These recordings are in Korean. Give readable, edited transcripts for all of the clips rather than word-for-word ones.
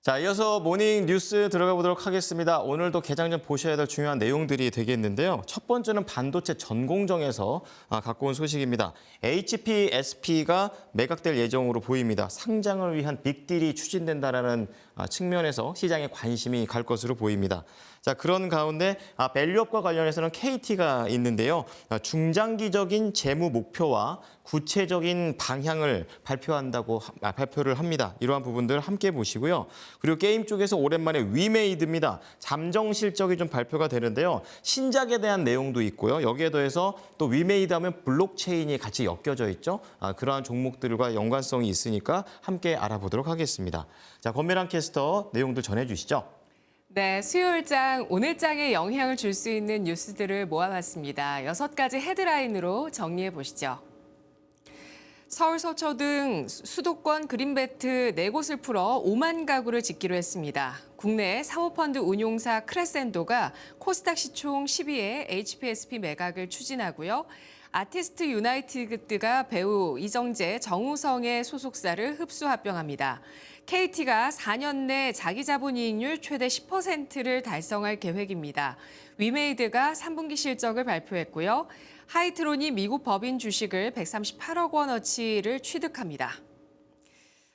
자, 이어서 모닝 뉴스 들어가 보도록 하겠습니다. 오늘도 개장 전 보셔야 될 중요한 내용들이 되겠는데요. 첫 번째는 반도체 전공정에서 갖고 온 소식입니다. HPSP가 매각될 예정으로 보입니다. 상장을 위한 빅딜이 추진된다라는 측면에서 시장에 관심이 갈 것으로 보입니다. 자, 그런 가운데 밸류업과 관련해서는 KT가 있는데요. 중장기적인 재무 목표와 구체적인 방향을 발표를 합니다. 이러한 부분들 함께 보시고요. 그리고 게임 쪽에서 오랜만에 위메이드입니다. 잠정 실적이 좀 발표가 되는데요. 신작에 대한 내용도 있고요. 여기에 더해서 또 위메이드 하면 블록체인이 같이 엮여져 있죠. 그러한 종목들과 연관성이 있으니까 함께 알아보도록 하겠습니다. 자, 권미랑 캐스터 내용들 전해주시죠. 네, 수요일장, 오늘장에 영향을 줄 수 있는 뉴스들을 모아봤습니다. 6가지 헤드라인으로 정리해 보시죠. 서울 서초 등 수도권 그린벨트 4곳을 풀어 5만 가구를 짓기로 했습니다. 국내 사모펀드 운용사 크레센도가 코스닥 시총 10위에 HPSP 매각을 추진하고요. 아티스트 유나이티드가 배우 이정재, 정우성의 소속사를 흡수 합병합니다. KT가 4년 내 자기 자본이익률 최대 10%를 달성할 계획입니다. 위메이드가 3분기 실적을 발표했고요. 하이트론이 미국 법인 주식을 138억 원어치를 취득합니다.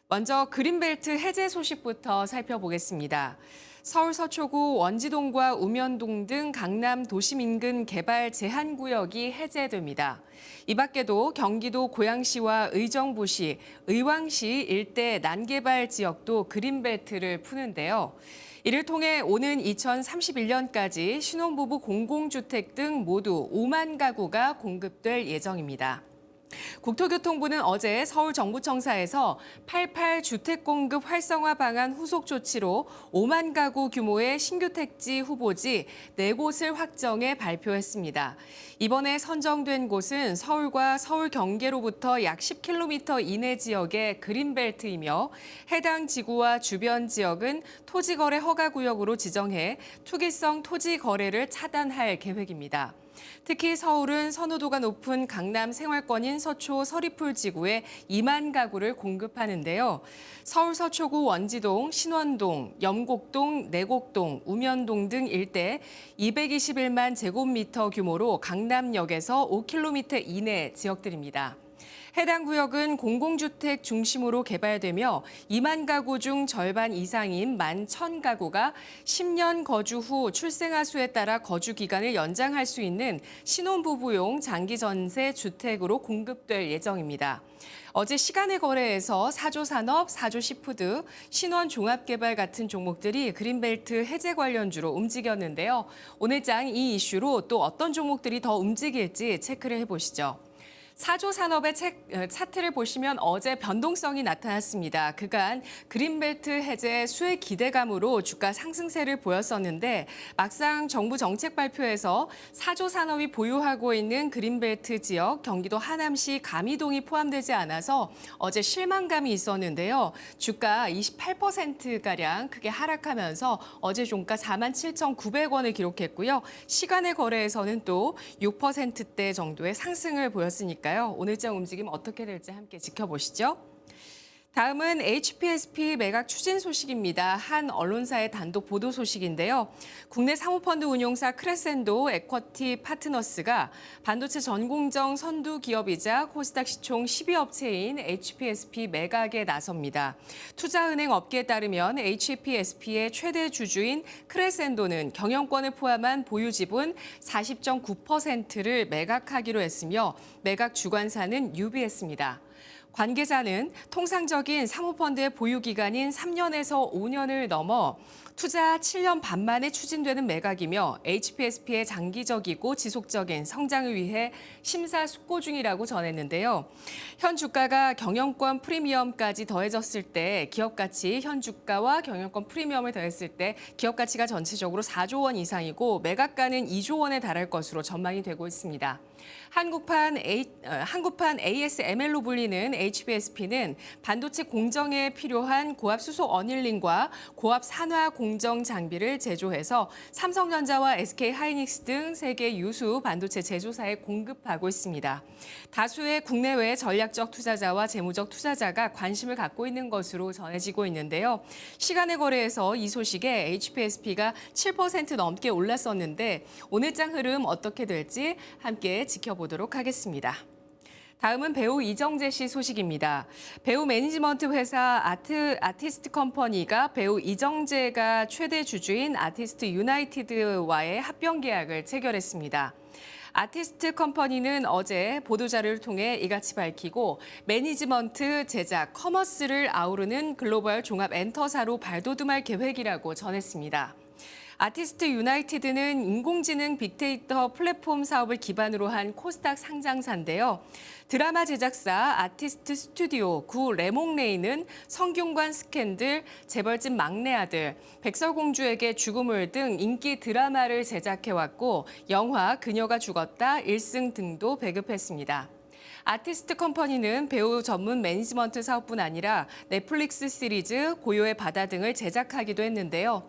먼저 그린벨트 해제 소식부터 살펴보겠습니다. 서울 서초구 원지동과 우면동 등 강남 도심 인근 개발 제한 구역이 해제됩니다. 이 밖에도 경기도 고양시와 의정부시, 의왕시 일대 난개발 지역도 그린벨트를 푸는데요. 이를 통해 오는 2031년까지 신혼부부 공공주택 등 모두 5만 가구가 공급될 예정입니다. 국토교통부는 어제 서울정부청사에서 88 주택공급 활성화 방안 후속 조치로 5만 가구 규모의 신규 택지 후보지 4곳을 확정해 발표했습니다. 이번에 선정된 곳은 서울과 서울 경계로부터 약 10km 이내 지역의 그린벨트이며 해당 지구와 주변 지역은 토지거래 허가구역으로 지정해 투기성 토지 거래를 차단할 계획입니다. 특히 서울은 선호도가 높은 강남 생활권인 서초 서리풀 지구에 2만 가구를 공급하는데요. 서울 서초구 원지동, 신원동, 염곡동, 내곡동, 우면동 등 일대 221만 제곱미터 규모로 강남역에서 5km 이내 지역들입니다. 해당 구역은 공공주택 중심으로 개발되며 2만 가구 중 절반 이상인 11,000가구가 10년 거주 후 출생아 수에 따라 거주 기간을 연장할 수 있는 신혼부부용 장기전세 주택으로 공급될 예정입니다. 어제 시간의 거래에서 사조산업, 사조시푸드, 신원종합개발 같은 종목들이 그린벨트 해제 관련주로 움직였는데요. 오늘장 이 이슈로 또 어떤 종목들이 더 움직일지 체크를 해보시죠. 사조산업의 차트를 보시면 어제 변동성이 나타났습니다. 그간 그린벨트 해제 수혜 기대감으로 주가 상승세를 보였었는데 막상 정부 정책 발표에서 사조산업이 보유하고 있는 그린벨트 지역 경기도 하남시 감이동이 포함되지 않아서 어제 실망감이 있었는데요. 주가 28%가량 크게 하락하면서 어제 종가 47,900원을 기록했고요. 시간의 거래에서는 또 6%대 정도의 상승을 보였으니까 오늘장 움직임 어떻게 될지 함께 지켜보시죠. 다음은 HPSP 매각 추진 소식입니다. 한 언론사의 단독 보도 소식인데요. 국내 사모펀드 운용사 크레센도 에쿼티 파트너스가 반도체 전공정 선두 기업이자 코스닥 시총 10위 업체인 HPSP 매각에 나섭니다. 투자은행 업계에 따르면 HPSP의 최대 주주인 크레센도는 경영권을 포함한 보유 지분 40.9%를 매각하기로 했으며 매각 주관사는 유비했습니다. 관계자는 통상적인 사모펀드의 보유 기간인 3년에서 5년을 넘어 투자 7년 반 만에 추진되는 매각이며 HPSP의 장기적이고 지속적인 성장을 위해 심사숙고 중이라고 전했는데요. 현 주가가 경영권 프리미엄까지 더해졌을 때 기업 가치, 현 주가와 경영권 프리미엄을 더했을 때 기업 가치가 전체적으로 4조 원 이상이고 매각가는 2조 원에 달할 것으로 전망이 되고 있습니다. 한국판 ASML로 불리는 HBSP는 반도체 공정에 필요한 고압 수소 어닐링과 고압 산화 공정 장비를 제조해서 삼성전자와 SK하이닉스 등 세계 유수 반도체 제조사에 공급하고 있습니다. 다수의 국내외 전략적 투자자와 재무적 투자자가 관심을 갖고 있는 것으로 전해지고 있는데요. 시간의 거래에서 이 소식에 HBSP가 7% 넘게 올랐었는데 오늘장 흐름 어떻게 될지 함께 지켜보도록 하겠습니다. 다음은 배우 이정재 씨 소식입니다. 배우 매니지먼트 회사 아티스트 컴퍼니가 배우 이정재가 최대 주주인 아티스트 유나이티드와의 합병 계약을 체결했습니다. 아티스트 컴퍼니는 어제 보도자료를 통해 이같이 밝히고 매니지먼트, 제작, 커머스를 아우르는 글로벌 종합 엔터사로 발돋움할 계획이라고 전했습니다. 아티스트 유나이티드는 인공지능 빅데이터 플랫폼 사업을 기반으로 한 코스닥 상장사인데요. 드라마 제작사 아티스트 스튜디오 구 레몽레이는 성균관 스캔들, 재벌집 막내 아들, 백설공주에게 죽음을 등 인기 드라마를 제작해왔고 영화 그녀가 죽었다 1승 등도 배급했습니다. 아티스트 컴퍼니는 배우 전문 매니지먼트 사업뿐 아니라 넷플릭스 시리즈 고요의 바다 등을 제작하기도 했는데요.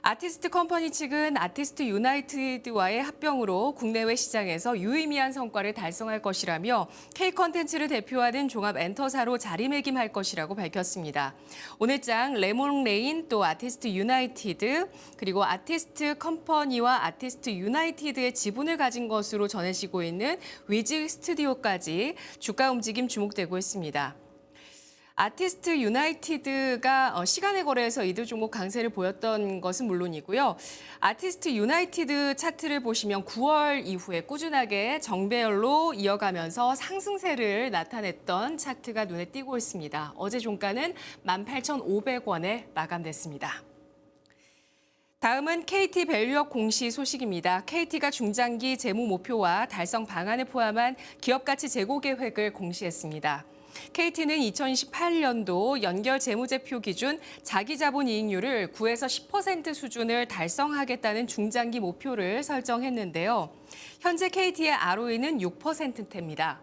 아티스트 컴퍼니 측은 아티스트 유나이티드와의 합병으로 국내외 시장에서 유의미한 성과를 달성할 것이라며 K-컨텐츠를 대표하는 종합 엔터사로 자리매김할 것이라고 밝혔습니다. 오늘장 레몬레인 또 아티스트 유나이티드 그리고 아티스트 컴퍼니와 아티스트 유나이티드의 지분을 가진 것으로 전해지고 있는 위즈 스튜디오까지 주가 움직임 주목되고 있습니다. 아티스트 유나이티드가 시간의 거래에서 이들 종목 강세를 보였던 것은 물론이고요. 아티스트 유나이티드 차트를 보시면 9월 이후에 꾸준하게 정배열로 이어가면서 상승세를 나타냈던 차트가 눈에 띄고 있습니다. 어제 종가는 18,500원에 마감됐습니다. 다음은 KT 밸류업 공시 소식입니다. KT가 중장기 재무 목표와 달성 방안을 포함한 기업가치 재고 계획을 공시했습니다. KT는 2028년도 연결 재무제표 기준 자기자본 이익률을 9에서 10% 수준을 달성하겠다는 중장기 목표를 설정했는데요. 현재 KT의 ROE는 6%대입니다.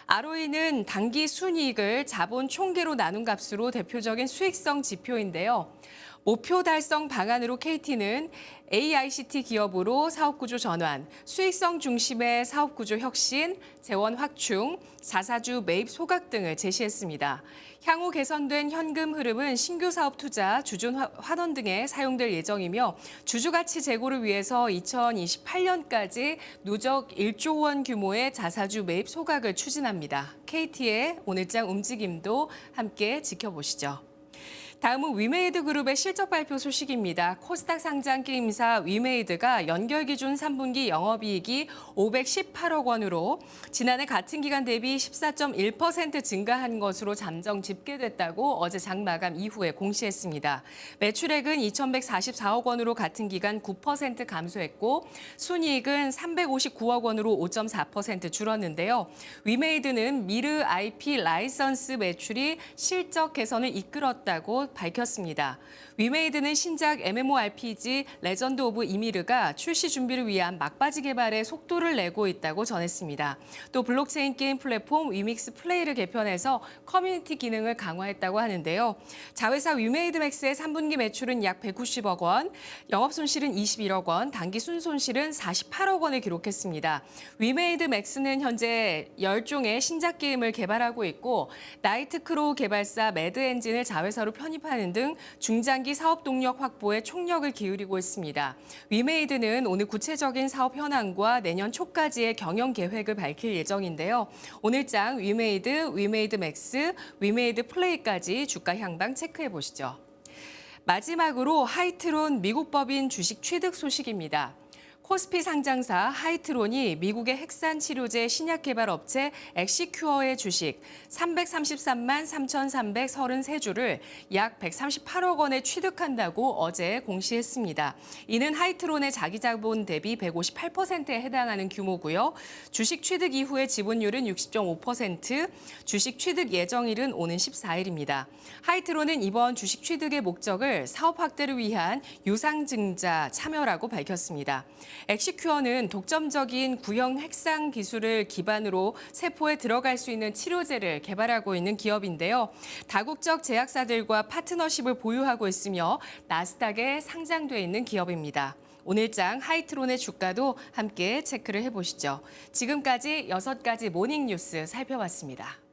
ROE는 당기 순이익을 자본 총계로 나눈 값으로 대표적인 수익성 지표인데요. 목표 달성 방안으로 KT는 AICT 기업으로 사업구조 전환, 수익성 중심의 사업구조 혁신, 재원 확충, 자사주 매입 소각 등을 제시했습니다. 향후 개선된 현금 흐름은 신규 사업 투자, 주준 환원 등에 사용될 예정이며 주주가치 제고를 위해서 2028년까지 누적 1조 원 규모의 자사주 매입 소각을 추진합니다. KT의 오늘장 움직임도 함께 지켜보시죠. 다음은 위메이드 그룹의 실적 발표 소식입니다. 코스닥 상장 게임사 위메이드가 연결 기준 3분기 영업이익이 518억 원으로 지난해 같은 기간 대비 14.1% 증가한 것으로 잠정 집계됐다고 어제 장 마감 이후에 공시했습니다. 매출액은 2,144억 원으로 같은 기간 9% 감소했고 순이익은 359억 원으로 5.4% 줄었는데요. 위메이드는 미르 IP 라이선스 매출이 실적 개선을 이끌었다고 밝혔습니다. 위메이드는 신작 MMORPG 레전드 오브 이미르가 출시 준비를 위한 막바지 개발에 속도를 내고 있다고 전했습니다. 또 블록체인 게임 플랫폼 위믹스 플레이를 개편해서 커뮤니티 기능을 강화했다고 하는데요. 자회사 위메이드 맥스의 3분기 매출은 약 190억 원, 영업 손실은 21억 원, 당기 순손실은 48억 원을 기록했습니다. 위메이드 맥스는 현재 10종의 신작 게임을 개발하고 있고 나이트크로우 개발사 매드 엔진을 자회사로 편입하는 등 중장기 사업 동력 확보에 총력을 기울이고 있습니다. 위메이드는 오늘 구체적인 사업 현황과 내년 초까지의 경영 계획을 밝힐 예정인데요. 오늘장 위메이드, 위메이드 맥스, 위메이드 플레이까지 주가 향방 체크해 보시죠. 마지막으로 하이트론 미국 법인 주식 취득 소식입니다. 코스피 상장사 하이트론이 미국의 핵산 치료제 신약 개발 업체 엑시큐어의 주식 333만 3,333주를 약 138억 원에 취득한다고 어제 공시했습니다. 이는 하이트론의 자기자본 대비 158%에 해당하는 규모고요. 주식 취득 이후의 지분율은 60.5%, 주식 취득 예정일은 오는 14일입니다. 하이트론은 이번 주식 취득의 목적을 사업 확대를 위한 유상증자 참여라고 밝혔습니다. 엑시큐어는 독점적인 구형 핵상 기술을 기반으로 세포에 들어갈 수 있는 치료제를 개발하고 있는 기업인데요. 다국적 제약사들과 파트너십을 보유하고 있으며 나스닥에 상장돼 있는 기업입니다. 오늘장 하이트론의 주가도 함께 체크를 해보시죠. 지금까지 6가지 모닝 뉴스 살펴봤습니다.